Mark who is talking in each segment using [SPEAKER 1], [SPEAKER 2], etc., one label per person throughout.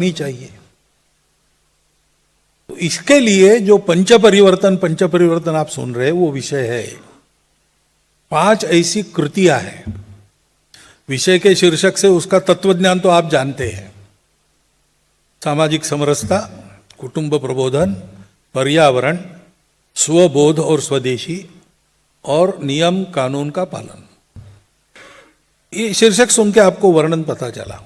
[SPEAKER 1] नहीं चाहिए। तो इसके लिए जो पंच परिवर्तन आप सुन रहे हैं वो विषय है। 5 ऐसी कृतियां हैं। विषय के शीर्षक से उसका तत्वज्ञान तो आप जानते हैं। सामाजिक समरसता, कुटुंब प्रबोधन, पर्यावरण, स्वबोध और स्वदेशी, और नियम कानून का पालन। ये शीर्षक सुन के आपको वर्णन पता चला,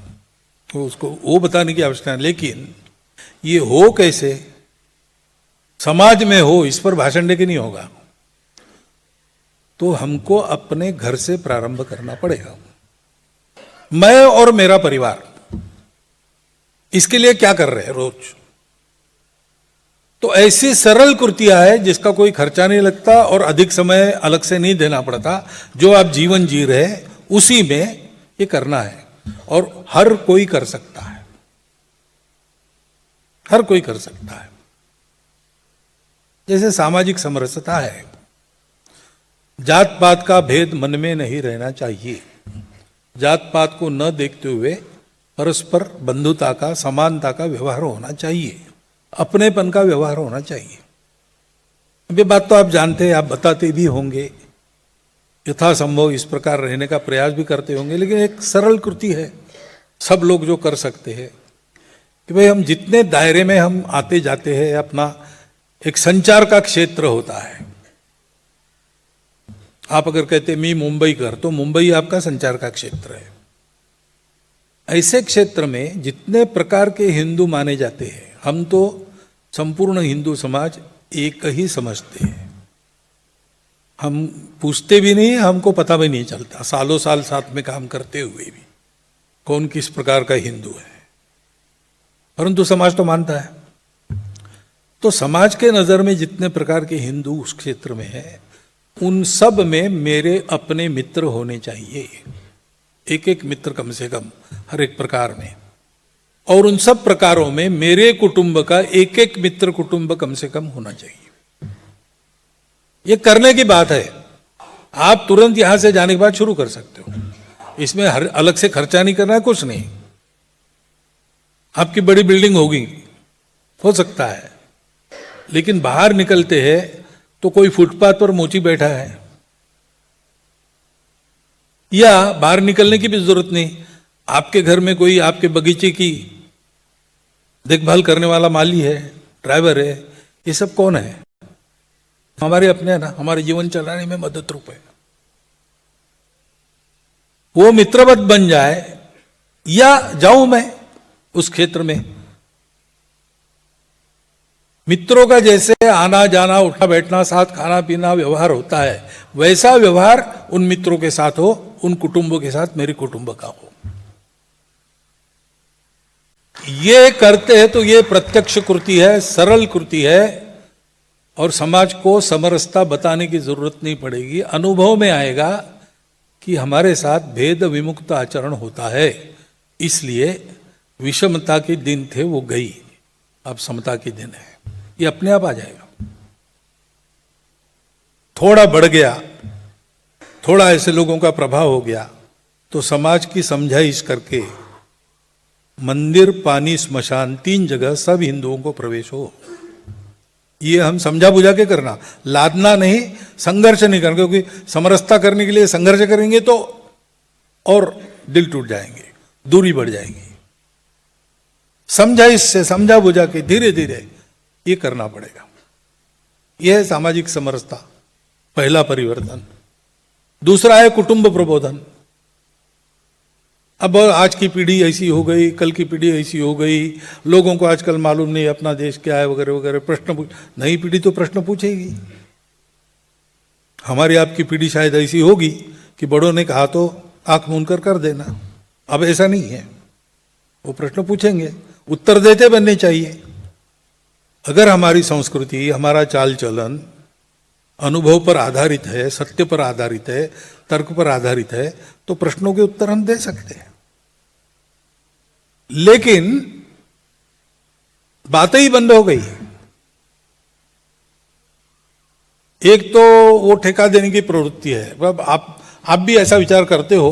[SPEAKER 1] तो उसको वो बताने की आवश्यकता है। लेकिन ये हो कैसे, समाज में हो, इस पर भाषण देके नहीं होगा। तो हमको अपने घर से प्रारंभ करना पड़ेगा। मैं और मेरा परिवार इसके लिए क्या कर रहे हैं रोज। तो ऐसी सरल कृतियां है जिसका कोई खर्चा नहीं लगता और अधिक समय अलग से नहीं देना पड़ता। जो आप जीवन जी रहे उसी में ये करना है, और हर कोई कर सकता है। हर कोई कर सकता है। जैसे सामाजिक समरसता है, जात पात का भेद मन में नहीं रहना चाहिए। जात पात को न देखते हुए परस्पर बंधुता का, समानता का व्यवहार होना चाहिए, अपनेपन का व्यवहार होना चाहिए। ये बात तो आप जानते हैं, आप बताते भी होंगे, यथासंभव इस प्रकार रहने का प्रयास भी करते होंगे। लेकिन एक सरल कृति है, सब लोग जो कर सकते हैं कि भाई हम जितने दायरे में हम आते जाते हैं, अपना एक संचार का क्षेत्र होता है। आप अगर कहते मी मुंबई कर, तो मुंबई आपका संचार का क्षेत्र है। ऐसे क्षेत्र में जितने प्रकार के हिंदू माने जाते हैं, हम तो संपूर्ण हिंदू समाज एक ही समझते हैं। हम पूछते भी नहीं, हमको पता भी नहीं चलता, सालों साल साथ में काम करते हुए भी, कौन किस प्रकार का हिंदू है। परंतु समाज तो मानता है। तो समाज के नजर में जितने प्रकार के हिंदू उस क्षेत्र में है, उन सब में मेरे अपने मित्र होने चाहिए। एक एक मित्र कम से कम हर एक प्रकार में। और उन सब प्रकारों में मेरे कुटुंब का एक एक मित्र कुटुंब कम से कम होना चाहिए। ये करने की बात है। आप तुरंत यहां से जाने के बाद शुरू कर सकते हो। इसमें हर अलग से खर्चा नहीं करना है, कुछ नहीं। आपकी बड़ी बिल्डिंग होगी, हो सकता है, लेकिन बाहर निकलते हैं तो कोई फुटपाथ पर मोची बैठा है, या बाहर निकलने की भी जरूरत नहीं। आपके घर में कोई आपके बगीचे की देखभाल करने वाला माली है, ड्राइवर है, ये सब कौन है? हमारे अपने है ना, हमारे जीवन चलाने में मदद रूप है। वो मित्रवत बन जाए, या जाऊं मैं उस क्षेत्र में। मित्रों का जैसे आना जाना, उठना बैठना, साथ खाना पीना व्यवहार होता है, वैसा व्यवहार उन मित्रों के साथ हो, उन कुटुंबों के साथ मेरे कुटुंब का हो। ये करते हैं तो ये प्रत्यक्ष कृति है, सरल कृति है, और समाज को समरसता बताने की जरूरत नहीं पड़ेगी। अनुभव में आएगा कि हमारे साथ भेद विमुक्त आचरण होता है। इसलिए विषमता के दिन थे वो गई, अब समता के दिन है। ये अपने आप आ जाएगा। थोड़ा बढ़ गया, थोड़ा ऐसे लोगों का प्रभाव हो गया, तो समाज की समझाइश करके मंदिर, पानी, स्मशान, 3 जगह सब हिंदुओं को प्रवेश हो। ये हम समझा बुझा के करना, लादना नहीं, संघर्ष नहीं करना। क्योंकि समरसता करने के लिए संघर्ष करेंगे तो और दिल टूट जाएंगे, दूरी बढ़ जाएगी। समझाइश से, समझा बुझा के धीरे धीरे ये करना पड़ेगा। यह है सामाजिक समरसता, पहला परिवर्तन। दूसरा है कुटुंब प्रबोधन। अब आज की पीढ़ी ऐसी हो गई, कल की पीढ़ी ऐसी हो गई, लोगों को आजकल मालूम नहीं अपना देश क्या है वगैरह वगैरह। प्रश्न नई पीढ़ी तो प्रश्न पूछेगी। हमारी आपकी पीढ़ी शायद ऐसी होगी कि बड़ों ने कहा तो आंख मूंद कर देना। अब ऐसा नहीं है, वो प्रश्न पूछेंगे, उत्तर देते बनने चाहिए। अगर हमारी संस्कृति, हमारा चाल चलन अनुभव पर आधारित है, सत्य पर आधारित है, तर्क पर आधारित है, तो प्रश्नों के उत्तर हम दे सकते हैं। लेकिन बातें ही बंद हो गई। एक तो वो ठेका देने की प्रवृत्ति है। अब आप भी ऐसा विचार करते हो